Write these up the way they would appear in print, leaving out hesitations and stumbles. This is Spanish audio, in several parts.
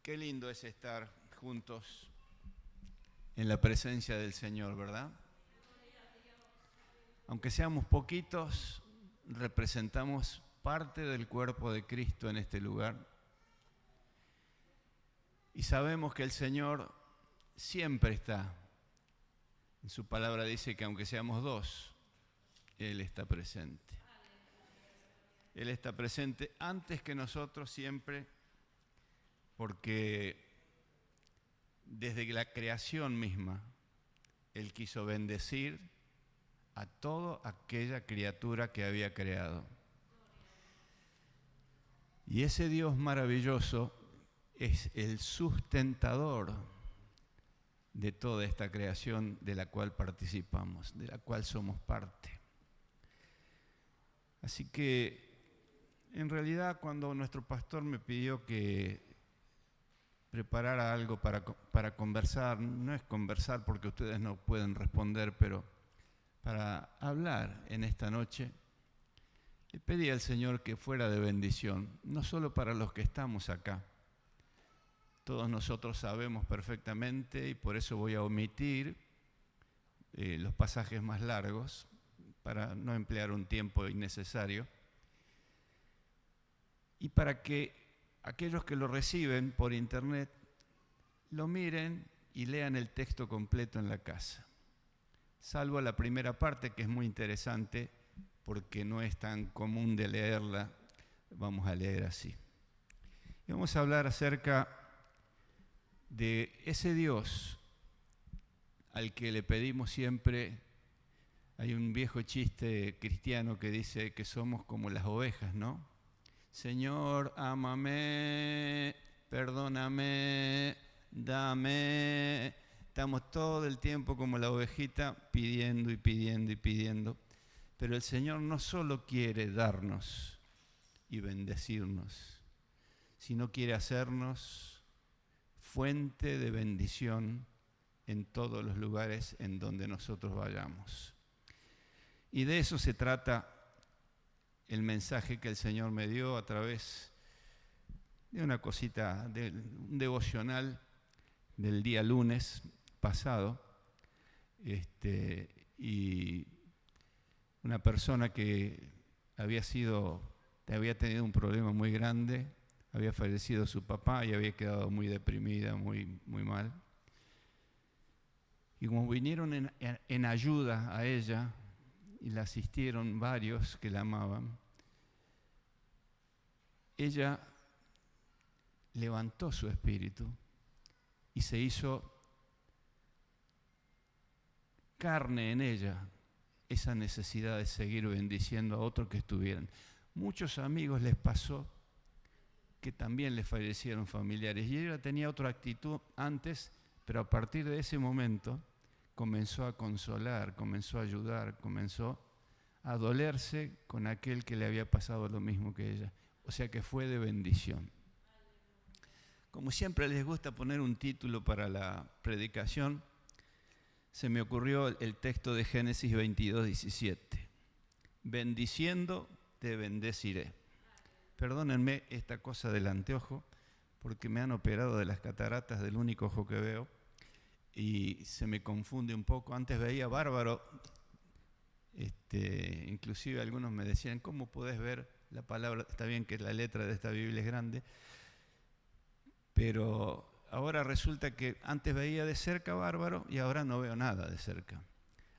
Qué lindo es estar juntos en la presencia del Señor, ¿verdad? Aunque seamos poquitos, representamos parte del cuerpo de Cristo en este lugar. Y sabemos que el Señor siempre está. En su palabra dice que aunque seamos dos, Él está presente. Él está presente antes que nosotros siempre, porque desde la creación misma, Él quiso bendecir a toda aquella criatura que había creado. Y ese Dios maravilloso es el sustentador de toda esta creación de la cual participamos, de la cual somos parte. Así que, en realidad, cuando nuestro pastor me pidió que preparara algo para conversar, no es conversar porque ustedes no pueden responder, pero para hablar en esta noche, le pedí al Señor que fuera de bendición, no solo para los que estamos acá. Todos nosotros sabemos perfectamente y por eso voy a omitir los pasajes más largos para no emplear un tiempo innecesario y para que aquellos que lo reciben por internet lo miren y lean el texto completo en la casa. Salvo la primera parte, que es muy interesante porque no es tan común de leerla, vamos a leer así. Y vamos a hablar acerca de ese Dios al que le pedimos siempre. Hay un viejo chiste cristiano que dice que somos como las ovejas, ¿no? Señor, ámame, perdóname, dame. Estamos todo el tiempo como la ovejita pidiendo y pidiendo y pidiendo. Pero el Señor no solo quiere darnos y bendecirnos, sino quiere hacernos fuente de bendición en todos los lugares en donde nosotros vayamos. Y de eso se trata el mensaje que el Señor me dio a través de una cosita, de un devocional del día lunes pasado, y una persona que había tenido un problema muy grande, había fallecido su papá y había quedado muy deprimida, muy, muy mal. Y como vinieron en ayuda a ella y la asistieron varios que la amaban, ella levantó su espíritu y se hizo carne en ella esa necesidad de seguir bendiciendo a otros que estuvieran. Muchos amigos les pasó que también les fallecieron familiares y ella tenía otra actitud antes, pero a partir de ese momento comenzó a consolar, comenzó a ayudar, comenzó a dolerse con aquel que le había pasado lo mismo que ella. O sea que fue de bendición. Como siempre les gusta poner un título para la predicación, se me ocurrió el texto de Génesis 22:17. Bendiciendo te bendeciré. Perdónenme esta cosa del anteojo, porque me han operado de las cataratas del único ojo que veo y se me confunde un poco. Antes veía bárbaro, inclusive algunos me decían, ¿cómo podés ver la palabra? Está bien que la letra de esta Biblia es grande, pero ahora resulta que antes veía de cerca bárbaro y ahora no veo nada de cerca.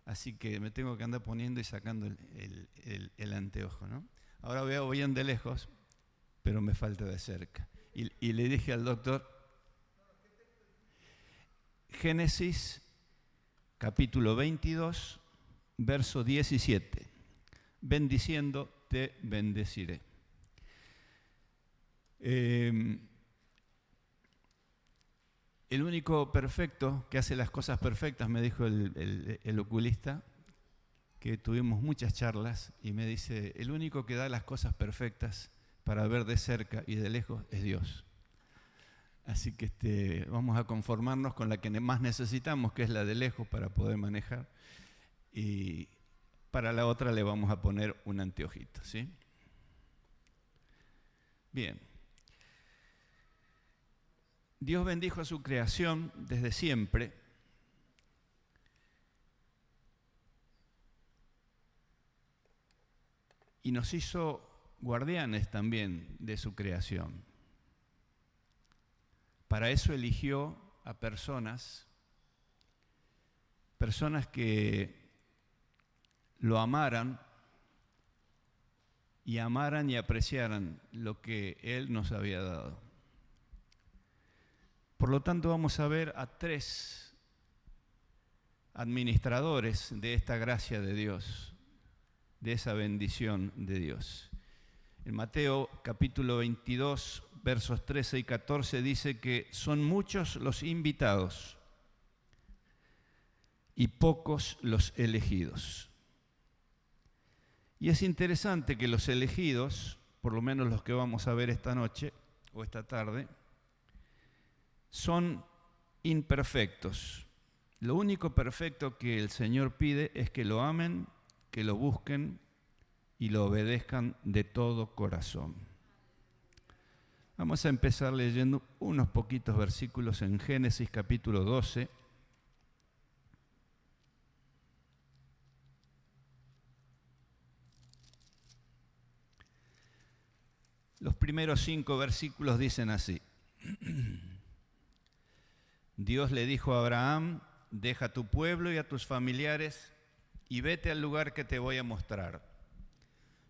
Así que me tengo que andar poniendo y sacando el anteojo, ¿no? Ahora veo bien de lejos, pero me falta de cerca. Y le dije al doctor, Génesis capítulo 22, verso 17. Bendiciendo te bendeciré. El único perfecto que hace las cosas perfectas, me dijo el oculista, que tuvimos muchas charlas, y me dice, el único que da las cosas perfectas para ver de cerca y de lejos es Dios. Así que vamos a conformarnos con la que más necesitamos, que es la de lejos para poder manejar, y para la otra le vamos a poner un anteojito, ¿sí? Bien. Dios bendijo a su creación desde siempre y nos hizo guardianes también de su creación. Para eso eligió a personas que lo amaran y apreciaran lo que Él nos había dado. Por lo tanto, vamos a ver a 3 administradores de esta gracia de Dios, de esa bendición de Dios. En Mateo capítulo 22, versos 13 y 14 dice que son muchos los invitados y pocos los elegidos. Y es interesante que los elegidos, por lo menos los que vamos a ver esta noche o esta tarde, son imperfectos. Lo único perfecto que el Señor pide es que lo amen, que lo busquen y lo obedezcan de todo corazón. Vamos a empezar leyendo unos poquitos versículos en Génesis capítulo 12. Los primeros 5 versículos dicen así. Dios le dijo a Abraham: deja a tu pueblo y a tus familiares y vete al lugar que te voy a mostrar.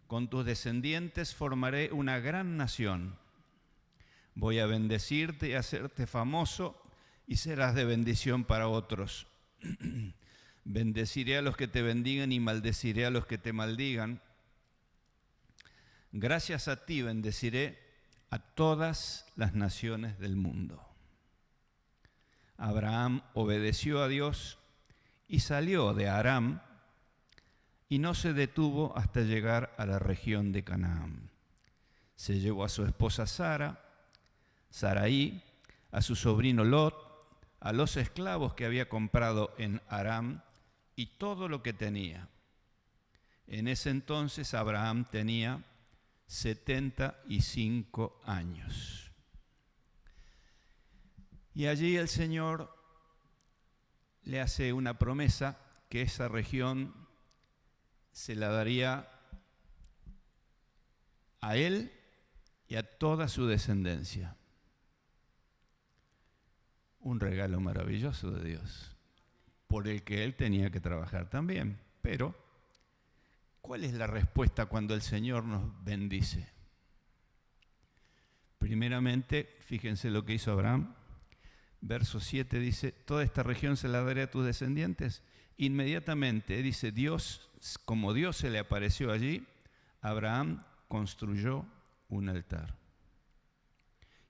Con tus descendientes formaré una gran nación. Voy a bendecirte y hacerte famoso y serás de bendición para otros. Bendeciré a los que te bendigan y maldeciré a los que te maldigan. Gracias a ti bendeciré a todas las naciones del mundo. Abraham obedeció a Dios y salió de Aram y no se detuvo hasta llegar a la región de Canaán. Se llevó a su esposa Sarai, a su sobrino Lot, a los esclavos que había comprado en Aram y todo lo que tenía. En ese entonces Abraham tenía 75 años. Y allí el Señor le hace una promesa que esa región se la daría a él y a toda su descendencia. Un regalo maravilloso de Dios, por el que él tenía que trabajar también. Pero, ¿cuál es la respuesta cuando el Señor nos bendice? Primeramente, fíjense lo que hizo Abraham. Verso 7 dice: toda esta región se la daré a tus descendientes. Inmediatamente dice Dios, como Dios se le apareció allí, Abraham construyó un altar.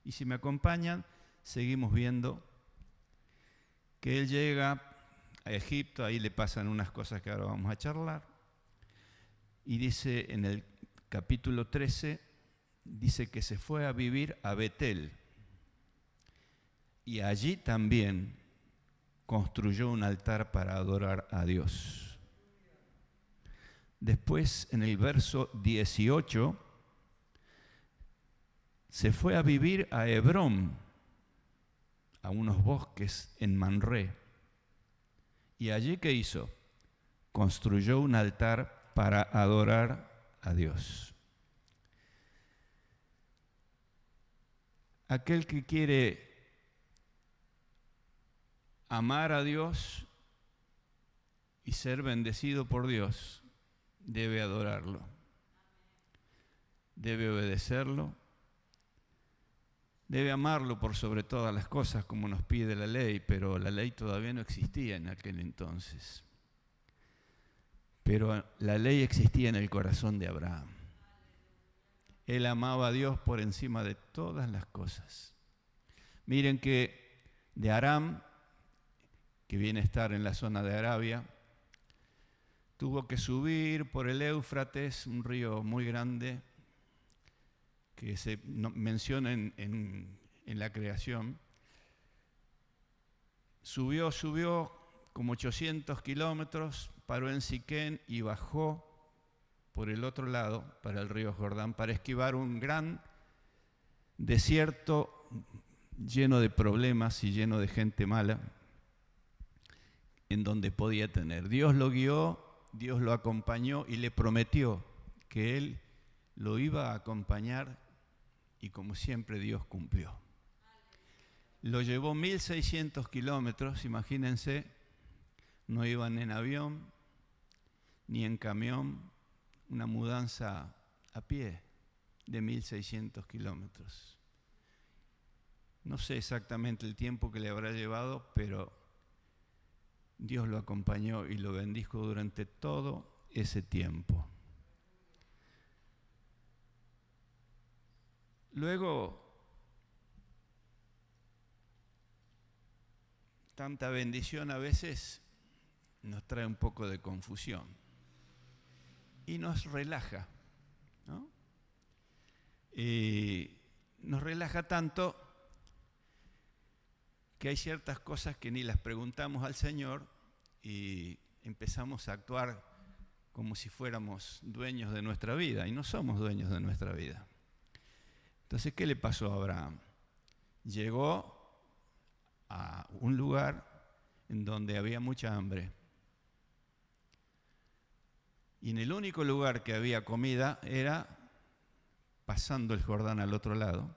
Y si me acompañan, seguimos viendo que él llega a Egipto, ahí le pasan unas cosas que ahora vamos a charlar. Y dice en el capítulo 13, dice que se fue a vivir a Betel. Y allí también construyó un altar para adorar a Dios. Después, en el verso 18, se fue a vivir a Hebrón, a unos bosques en Manré. Y allí, ¿qué hizo? Construyó un altar para adorar a Dios. Aquel que quiere amar a Dios y ser bendecido por Dios, debe adorarlo, debe obedecerlo, debe amarlo por sobre todas las cosas como nos pide la ley, pero la ley todavía no existía en aquel entonces. Pero la ley existía en el corazón de Abraham. Él amaba a Dios por encima de todas las cosas. Miren que de Aram, que viene a estar en la zona de Arabia, tuvo que subir por el Éufrates, un río muy grande que se menciona en la creación. Subió como 800 kilómetros, paró en Siquén y bajó por el otro lado, para el río Jordán, para esquivar un gran desierto lleno de problemas y lleno de gente mala, en donde podía tener. Dios lo guió, Dios lo acompañó y le prometió que Él lo iba a acompañar, y como siempre Dios cumplió. Lo llevó 1.600 kilómetros, imagínense, no iban en avión ni en camión, una mudanza a pie de 1.600 kilómetros. No sé exactamente el tiempo que le habrá llevado, pero Dios lo acompañó y lo bendijo durante todo ese tiempo. Luego, tanta bendición a veces nos trae un poco de confusión y nos relaja, ¿no? Nos relaja tanto que hay ciertas cosas que ni las preguntamos al Señor y empezamos a actuar como si fuéramos dueños de nuestra vida, y no somos dueños de nuestra vida. Entonces, ¿qué le pasó a Abraham? Llegó a un lugar en donde había mucha hambre. Y en el único lugar que había comida era pasando el Jordán al otro lado.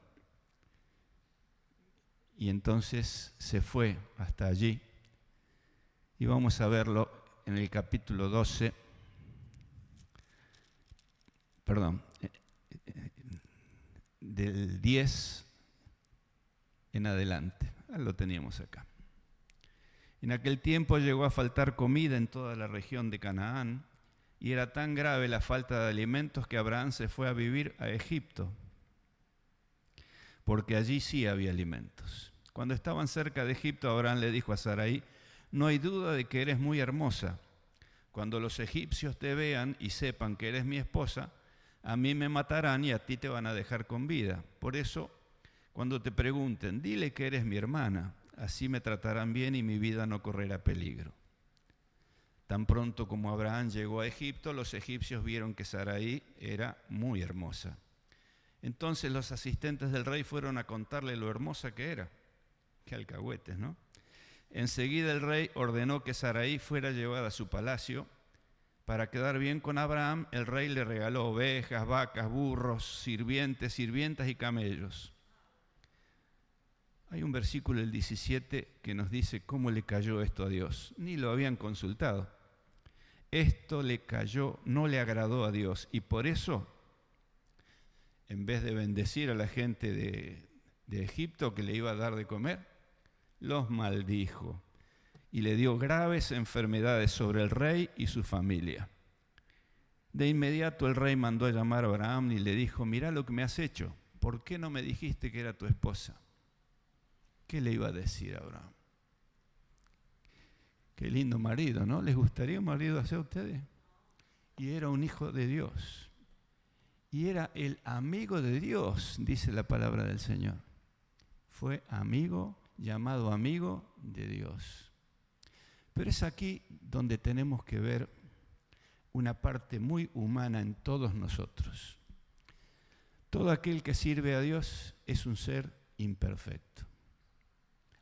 Y entonces se fue hasta allí. Y vamos a verlo en el capítulo 12. Del 10 en adelante. Lo teníamos acá. En aquel tiempo llegó a faltar comida en toda la región de Canaán, y era tan grave la falta de alimentos que Abraham se fue a vivir a Egipto, porque allí sí había alimentos. Cuando estaban cerca de Egipto, Abraham le dijo a Sarai: no hay duda de que eres muy hermosa. Cuando los egipcios te vean y sepan que eres mi esposa, a mí me matarán y a ti te van a dejar con vida. Por eso, cuando te pregunten, dile que eres mi hermana, así me tratarán bien y mi vida no correrá peligro. Tan pronto como Abraham llegó a Egipto, los egipcios vieron que Sarai era muy hermosa. Entonces los asistentes del rey fueron a contarle lo hermosa que era. Qué alcahuetes, ¿no? Enseguida el rey ordenó que Sarai fuera llevada a su palacio. Para quedar bien con Abraham, el rey le regaló ovejas, vacas, burros, sirvientas y camellos. Hay un versículo, el 17, que nos dice cómo le cayó esto a Dios. Ni lo habían consultado. Esto le cayó, no le agradó a Dios. Y por eso, en vez de bendecir a la gente de Egipto que le iba a dar de comer, los maldijo y le dio graves enfermedades sobre el rey y su familia. De inmediato el rey mandó a llamar a Abraham y le dijo: mirá lo que me has hecho. ¿Por qué no me dijiste que era tu esposa? ¿Qué le iba a decir a Abraham? Qué lindo marido, ¿no? ¿Les gustaría un marido así a ustedes? Y era un hijo de Dios. Y era el amigo de Dios, dice la palabra del Señor. Fue amigo, llamado amigo de Dios. Pero es aquí donde tenemos que ver una parte muy humana en todos nosotros. Todo aquel que sirve a Dios es un ser imperfecto,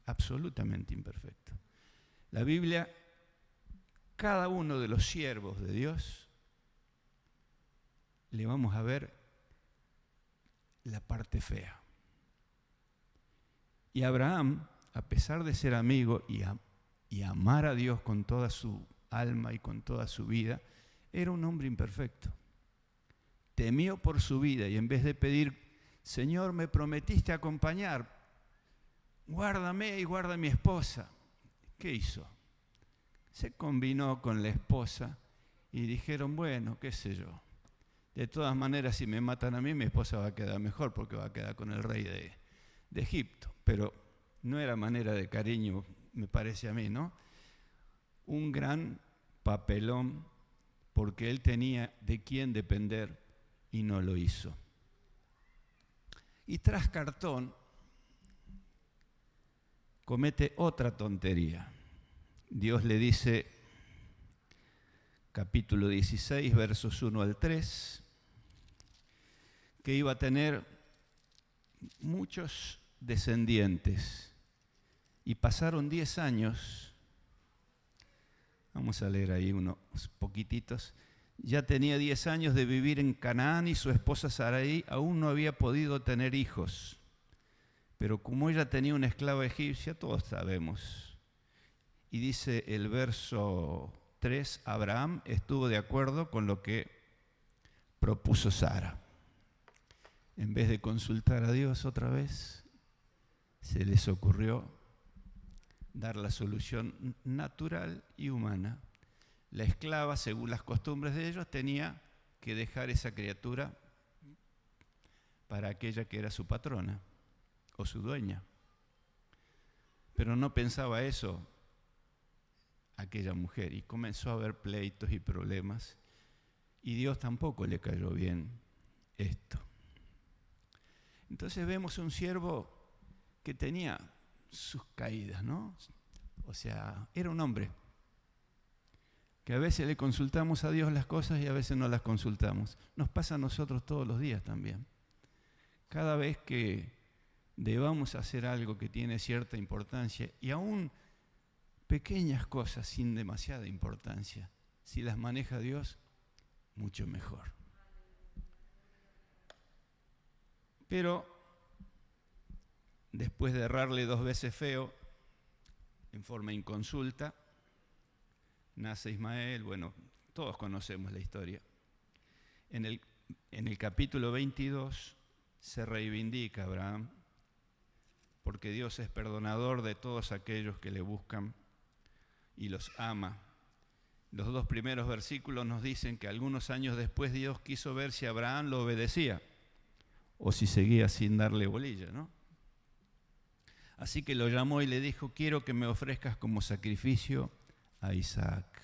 absolutamente imperfecto. La Biblia, cada uno de los siervos de Dios, le vamos a ver la parte fea. Y Abraham, a pesar de ser amigo y amar a Dios con toda su alma y con toda su vida, era un hombre imperfecto. Temió por su vida y en vez de pedir: Señor, me prometiste acompañar, guárdame y guarda a mi esposa, ¿qué hizo? Se combinó con la esposa y dijeron: bueno, qué sé yo, de todas maneras si me matan a mí, mi esposa va a quedar mejor porque va a quedar con el rey de Egipto. Pero no era manera de cariño, me parece a mí, ¿no? Un gran papelón, porque él tenía de quién depender y no lo hizo. Y tras cartón comete otra tontería. Dios le dice, capítulo 16, versos 1 al 3, que iba a tener muchos descendientes. Y pasaron 10 años, vamos a leer ahí unos poquititos. Ya tenía 10 años de vivir en Canaán y su esposa Sarai aún no había podido tener hijos. Pero como ella tenía una esclava egipcia, todos sabemos. Y dice el verso 3, Abraham estuvo de acuerdo con lo que propuso Sara. En vez de consultar a Dios otra vez, se les ocurrió dar la solución natural y humana. La esclava, según las costumbres de ellos, tenía que dejar esa criatura para aquella que era su patrona o su dueña. Pero no pensaba eso aquella mujer y comenzó a haber pleitos y problemas y Dios tampoco le cayó bien esto. Entonces vemos un siervo que tenía sus caídas, ¿no? O sea, era un hombre que a veces le consultamos a Dios las cosas y a veces no las consultamos. Nos pasa a nosotros todos los días también. Cada vez que debamos hacer algo que tiene cierta importancia y aún pequeñas cosas sin demasiada importancia, si las maneja Dios, mucho mejor. Pero después de errarle 2 veces feo, en forma inconsulta, nace Ismael. Bueno, todos conocemos la historia. En el capítulo 22 se reivindica a Abraham, porque Dios es perdonador de todos aquellos que le buscan y los ama. Los 2 primeros versículos nos dicen que algunos años después Dios quiso ver si Abraham lo obedecía o si seguía sin darle bolilla, ¿no? Así que lo llamó y le dijo: quiero que me ofrezcas como sacrificio a Isaac,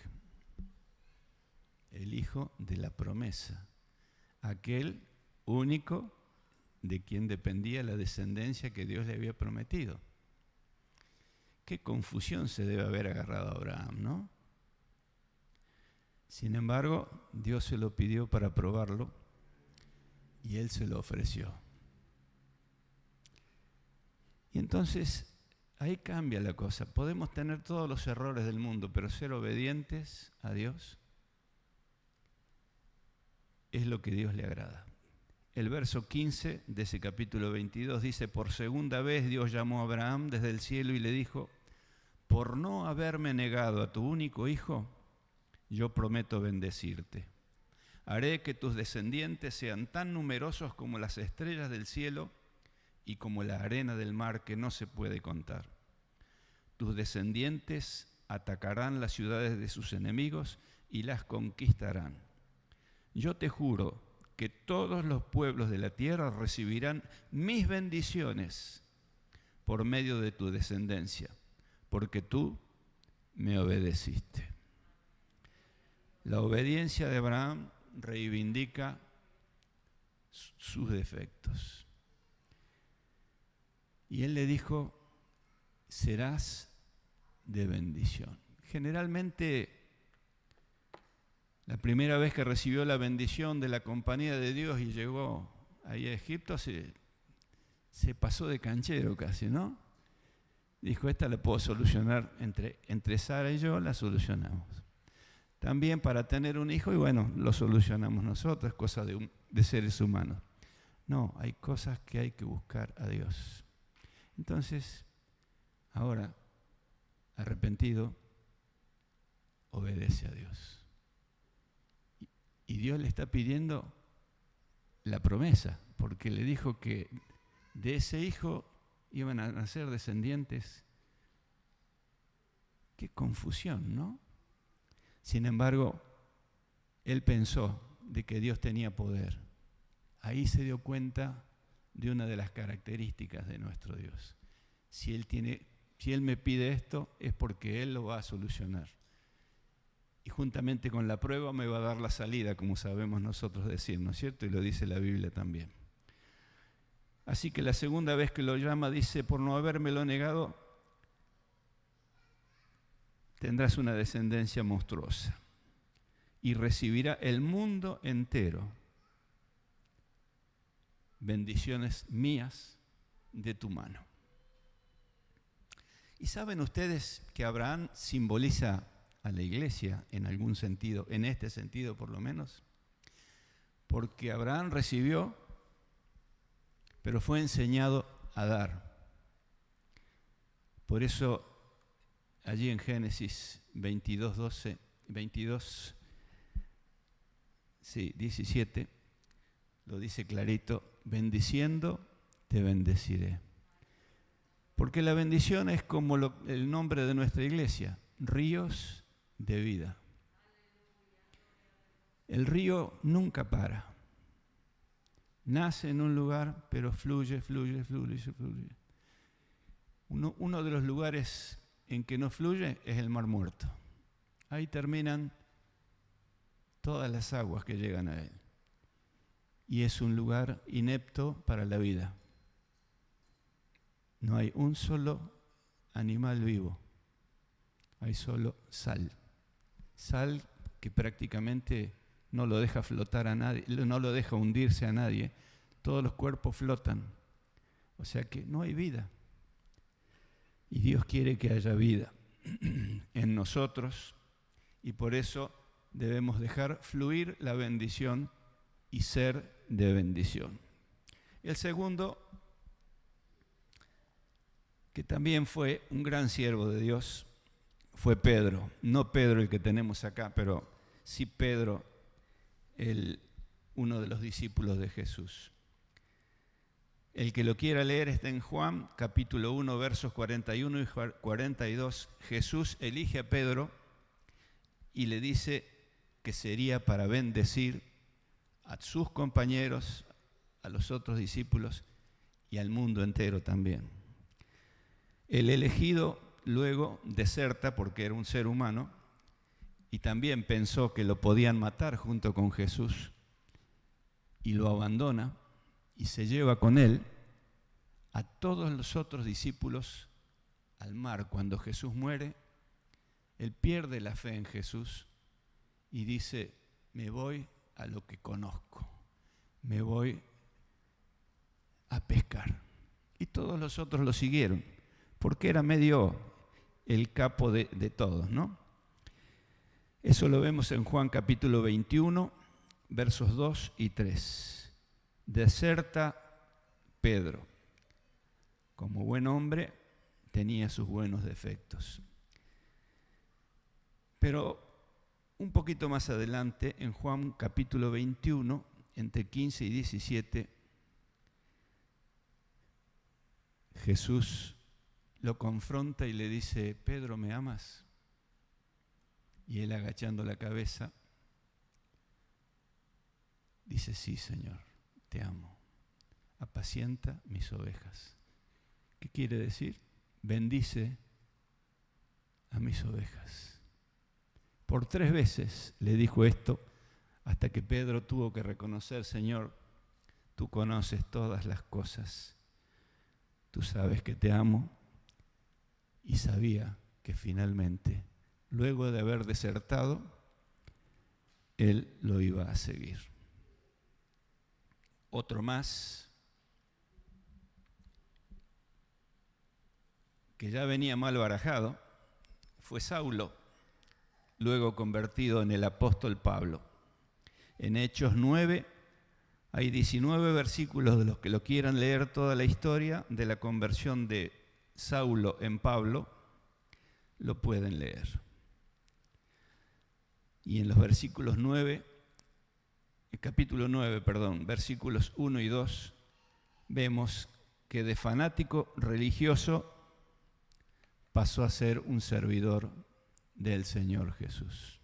el hijo de la promesa, aquel único de quien dependía la descendencia que Dios le había prometido. Qué confusión se debe haber agarrado a Abraham, ¿no? Sin embargo, Dios se lo pidió para probarlo y él se lo ofreció. Y entonces ahí cambia la cosa. Podemos tener todos los errores del mundo, pero ser obedientes a Dios es lo que Dios le agrada. El verso 15 de ese capítulo 22 dice: por segunda vez Dios llamó a Abraham desde el cielo y le dijo: por no haberme negado a tu único hijo, yo prometo bendecirte. Haré que tus descendientes sean tan numerosos como las estrellas del cielo y como la arena del mar que no se puede contar. Tus descendientes atacarán las ciudades de sus enemigos y las conquistarán. Yo te juro que todos los pueblos de la tierra recibirán mis bendiciones por medio de tu descendencia, porque tú me obedeciste. La obediencia de Abraham reivindica sus defectos. Y él le dijo: serás de bendición. Generalmente, la primera vez que recibió la bendición de la compañía de Dios y llegó ahí a Egipto, se pasó de canchero casi, ¿no? Dijo: esta la puedo solucionar entre Sara y yo, la solucionamos. También para tener un hijo, y bueno, lo solucionamos nosotros, es cosa de seres humanos. No, hay cosas que hay que buscar a Dios. Entonces, ahora, arrepentido, obedece a Dios. Y Dios le está pidiendo la promesa, porque le dijo que de ese hijo iban a nacer descendientes. Qué confusión, ¿no? Sin embargo, él pensó de que Dios tenía poder. Ahí se dio cuenta de una de las características de nuestro Dios. Si Él me pide esto, es porque Él lo va a solucionar. Y juntamente con la prueba me va a dar la salida, como sabemos nosotros decir, ¿no es cierto? Y lo dice la Biblia también. Así que la segunda vez que lo llama dice: por no habérmelo negado, tendrás una descendencia monstruosa y recibirá el mundo entero bendiciones mías de tu mano. ¿Y saben ustedes que Abraham simboliza a la iglesia en algún sentido, en este sentido por lo menos? Porque Abraham recibió, pero fue enseñado a dar. Por eso, allí en Génesis 17, lo dice clarito: bendiciendo te bendeciré. Porque la bendición es como el nombre de nuestra iglesia, ríos de vida. El río nunca para. Nace en un lugar, pero fluye. Uno de los lugares en que no fluye es el Mar Muerto. Ahí terminan todas las aguas que llegan a él. Y es un lugar inepto para la vida. No hay un solo animal vivo. Hay solo sal. Sal que prácticamente no lo deja flotar a nadie, no lo deja hundirse a nadie. Todos los cuerpos flotan. O sea que no hay vida. Y Dios quiere que haya vida en nosotros, y por eso debemos dejar fluir la bendición y ser de bendición. El segundo, que también fue un gran siervo de Dios, fue Pedro. No Pedro el que tenemos acá, pero sí Pedro, uno de los discípulos de Jesús. El que lo quiera leer está en Juan, capítulo 1, versos 41 y 42. Jesús elige a Pedro y le dice que sería para bendecir a sus compañeros, a los otros discípulos y al mundo entero también. El elegido luego deserta porque era un ser humano y también pensó que lo podían matar junto con Jesús y lo abandona y se lleva con él a todos los otros discípulos al mar. Cuando Jesús muere, él pierde la fe en Jesús y dice: me voy a lo que conozco, me voy a pescar. Y todos los otros lo siguieron, porque era medio el capo de todos, ¿no? Eso lo vemos en Juan capítulo 21, versos 2 y 3. Deserta Pedro. Como buen hombre, tenía sus buenos defectos. Pero un poquito más adelante, en Juan capítulo 21, entre 15 y 17, Jesús lo confronta y le dice: Pedro, ¿me amas? Y él, agachando la cabeza, dice: sí, Señor, te amo. Apacienta mis ovejas. ¿Qué quiere decir? Bendice a mis ovejas. Por 3 veces le dijo esto, hasta que Pedro tuvo que reconocer: Señor, tú conoces todas las cosas. Tú sabes que te amo. Y sabía que finalmente, luego de haber desertado, él lo iba a seguir. Otro más, que ya venía mal barajado, fue Saulo, luego convertido en el apóstol Pablo. En Hechos 9 hay 19 versículos, de los que lo quieran leer toda la historia de la conversión de Saulo en Pablo, lo pueden leer. Y en los versículos 9, capítulo 9, versículos 1 y 2, vemos que de fanático religioso pasó a ser un servidor del Señor Jesús.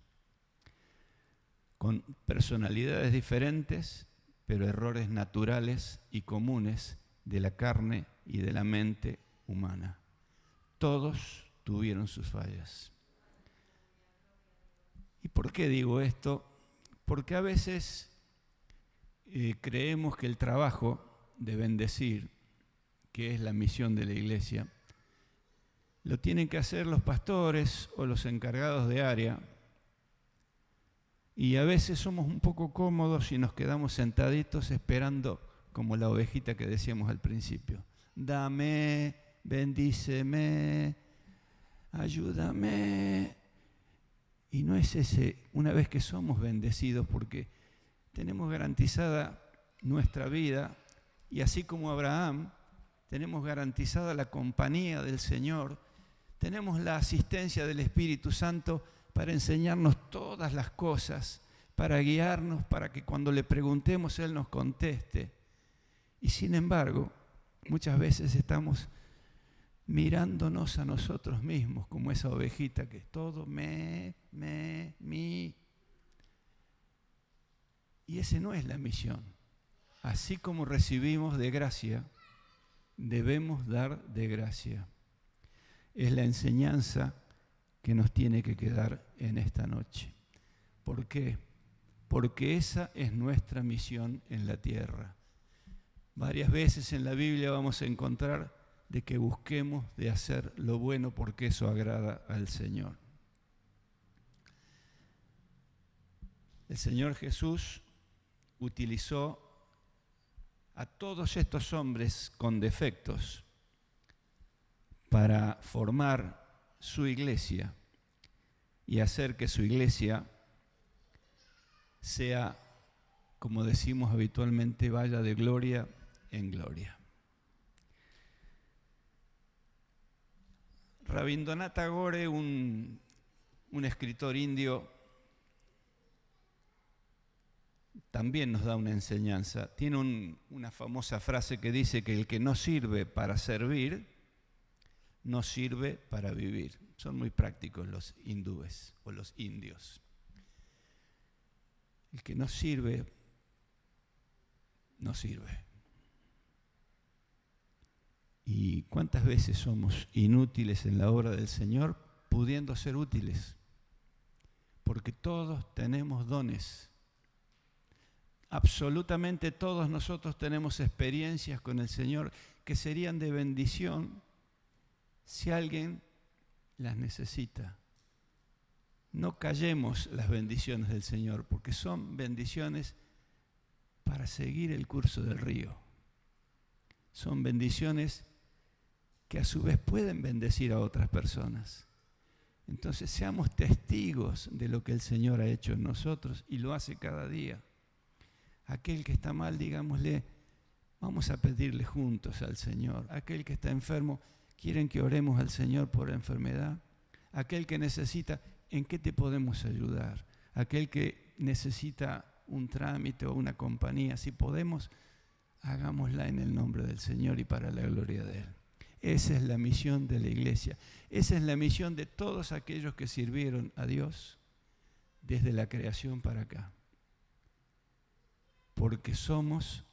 Con personalidades diferentes, pero errores naturales y comunes de la carne y de la mente humana. Todos tuvieron sus fallas. ¿Y por qué digo esto? Porque a veces creemos que el trabajo de bendecir, que es la misión de la iglesia, lo tienen que hacer los pastores o los encargados de área. Y a veces somos un poco cómodos y nos quedamos sentaditos esperando, como la ovejita que decíamos al principio. Dame, bendíceme, ayúdame. Y no es ese, una vez que somos bendecidos, porque tenemos garantizada nuestra vida, y así como Abraham, tenemos garantizada la compañía del Señor, tenemos la asistencia del Espíritu Santo para enseñarnos todas las cosas, para guiarnos, para que cuando le preguntemos Él nos conteste. Y sin embargo, muchas veces estamos mirándonos a nosotros mismos como esa ovejita que es todo mi. Y esa no es la misión. Así como recibimos de gracia, debemos dar de gracia. Es la enseñanza que nos tiene que quedar en esta noche. ¿Por qué? Porque esa es nuestra misión en la tierra. Varias veces en la Biblia vamos a encontrar de que busquemos de hacer lo bueno porque eso agrada al Señor. El Señor Jesús utilizó a todos estos hombres con defectos para formar su iglesia y hacer que su iglesia sea, como decimos habitualmente, vaya de gloria en gloria. Rabindranath Tagore, un escritor indio, también nos da una enseñanza. Tiene una famosa frase que dice que el que no sirve para servir, no sirve para vivir. Son muy prácticos los hindúes o los indios. El que no sirve, no sirve. ¿Y cuántas veces somos inútiles en la obra del Señor pudiendo ser útiles? Porque todos tenemos dones. Absolutamente todos nosotros tenemos experiencias con el Señor que serían de bendición si alguien las necesita. No callemos las bendiciones del Señor, porque son bendiciones para seguir el curso del río. Son bendiciones que a su vez pueden bendecir a otras personas. Entonces seamos testigos de lo que el Señor ha hecho en nosotros y lo hace cada día. Aquel que está mal, digámosle, vamos a pedirle juntos al Señor. Aquel que está enfermo, quieren que oremos al Señor por la enfermedad. Aquel que necesita, ¿en qué te podemos ayudar? Aquel que necesita un trámite o una compañía, si podemos, hagámosla en el nombre del Señor y para la gloria de Él. Esa es la misión de la iglesia. Esa es la misión de todos aquellos que sirvieron a Dios desde la creación para acá. Porque somos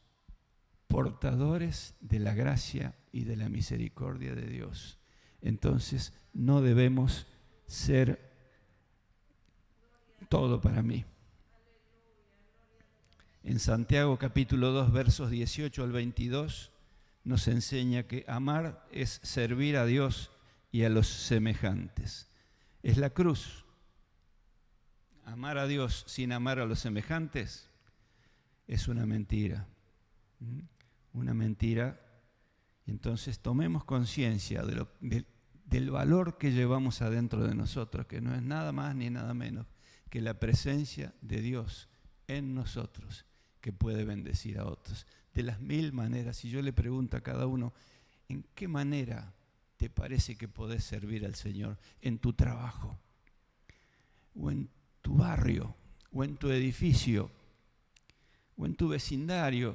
portadores de la gracia y de la misericordia de Dios. Entonces no debemos ser todo para mí. En Santiago capítulo 2, versos 18 al 22, nos enseña que amar es servir a Dios y a los semejantes. Es la cruz. Amar a Dios sin amar a los semejantes es una mentira. Una mentira. Entonces tomemos conciencia del valor que llevamos adentro de nosotros, que no es nada más ni nada menos que la presencia de Dios en nosotros, que puede bendecir a otros. De las mil maneras, si yo le pregunto a cada uno, ¿en qué manera te parece que podés servir al Señor? ¿En tu trabajo? ¿O en tu barrio? ¿O en tu edificio? ¿O en tu vecindario?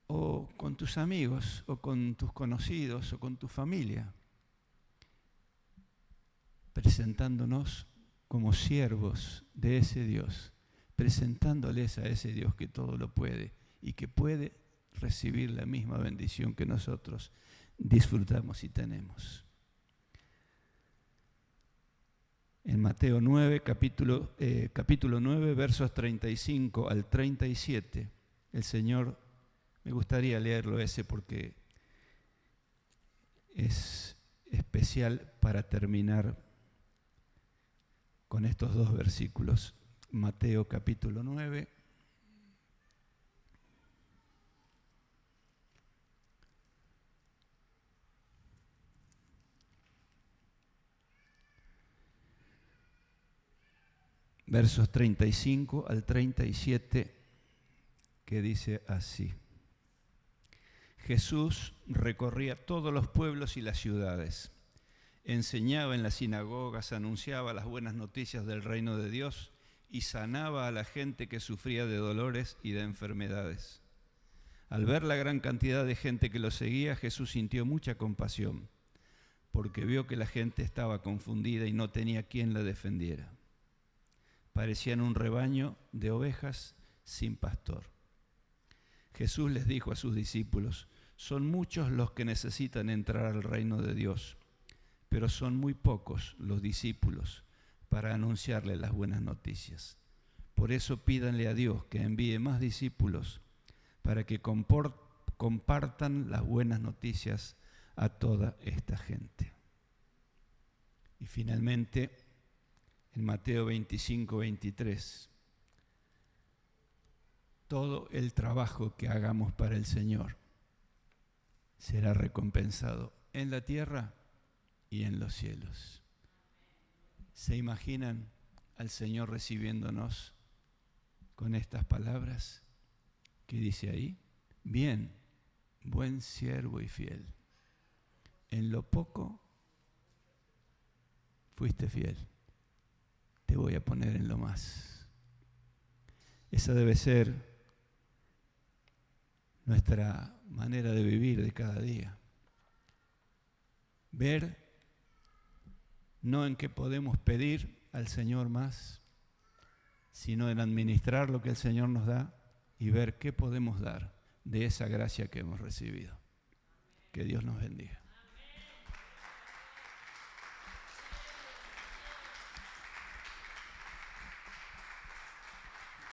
¿O con tus amigos? ¿O con tus conocidos? ¿O con tu familia? Presentándonos como siervos de ese Dios, presentándoles a ese Dios que todo lo puede y que puede recibir la misma bendición que nosotros disfrutamos y tenemos. En Mateo 9, capítulo 9, versos 35 al 37, el Señor, me gustaría leerlo ese porque es especial para terminar con estos dos versículos. Mateo capítulo 9. versos 35 al 37, que dice así. Jesús recorría todos los pueblos y las ciudades, enseñaba en las sinagogas, anunciaba las buenas noticias del reino de Dios y sanaba a la gente que sufría de dolores y de enfermedades. Al ver la gran cantidad de gente que lo seguía, Jesús sintió mucha compasión, porque vio que la gente estaba confundida y no tenía quien la defendiera. Parecían un rebaño de ovejas sin pastor. Jesús les dijo a sus discípulos: son muchos los que necesitan entrar al reino de Dios, pero son muy pocos los discípulos para anunciarles las buenas noticias. Por eso pídanle a Dios que envíe más discípulos para que compartan las buenas noticias a toda esta gente. Y finalmente, en Mateo 25, 23, todo el trabajo que hagamos para el Señor será recompensado en la tierra y en los cielos. ¿Se imaginan al Señor recibiéndonos con estas palabras que dice ahí? Bien, buen siervo y fiel. En lo poco fuiste fiel, te voy a poner en lo más. Esa debe ser nuestra manera de vivir de cada día. Ver no en qué podemos pedir al Señor más, sino en administrar lo que el Señor nos da y ver qué podemos dar de esa gracia que hemos recibido. Que Dios nos bendiga.